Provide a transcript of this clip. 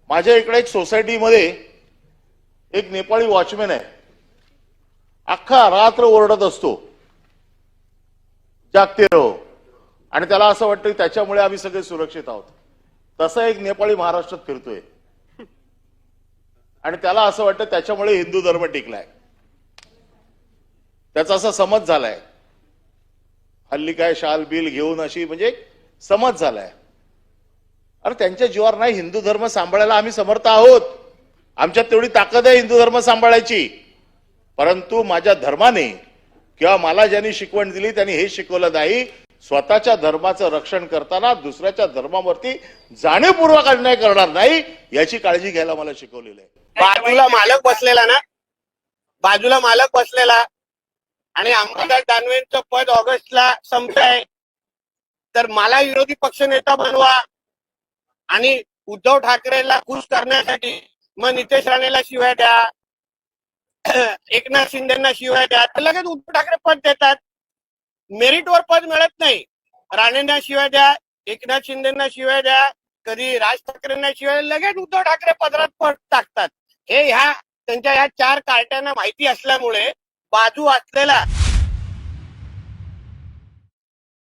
माझ्या इकडे एक सोसायटीमध्ये एक नेपाळी वॉचमॅन आहे. अख्खा रात्र ओरडत असतो, जागते रहो, आणि त्याला असं वाटतं की त्याच्यामुळे आम्ही सगळे सुरक्षित आहोत. तसा एक नेपाळी महाराष्ट्रात फिरतोय आणि त्याला असं वाटतं त्याच्यामुळे हिंदू धर्म टिकलाय. त्याचा असा समज झालाय. हल्ली काय शाल बिल घेऊन अशी म्हणजे समज झालाय. अरे त्यांच्या जीवावर नाही, हिंदू धर्म सांभाळायला आम्ही समर्थ आहोत. आमच्यात तेवढी ताकद आहे हिंदू धर्म सांभाळायची. परंतु माझ्या धर्माने किंवा मला ज्यांनी शिकवण दिली त्यांनी हे शिकवलं नाही, स्वतःच्या धर्माचं रक्षण करताना दुसऱ्याच्या धर्मावरती जाणीवपूर्वक अन्याय करणार नाही याची काळजी घ्यायला मला शिकवलेलं आहे. बाजूला मालक बसलेला ना, बाजूला मालक बसलेला आणि अंबादास दानवेंचं पद ऑगस्टला संपतंय, तर मला विरोधी पक्षनेता बनवा आणि उद्धव ठाकरेला खुश करण्यासाठी मग नितेश राणेला शिव्या द्या, एकनाथ शिंदेना शिव्या द्या, तर लगेच उद्धव ठाकरे पद देतात. मेरिटवर पद मिळत नाही. राणेंना शिव्या द्या, एकनाथ शिंदेना शिव्या द्या, कधी राज ठाकरेंना शिव्या, लगेच उद्धव ठाकरे पदरात पद टाकतात. हे ह्या त्यांच्या ह्या चार कार्ट्यांना माहिती असल्यामुळे बाजू असलेला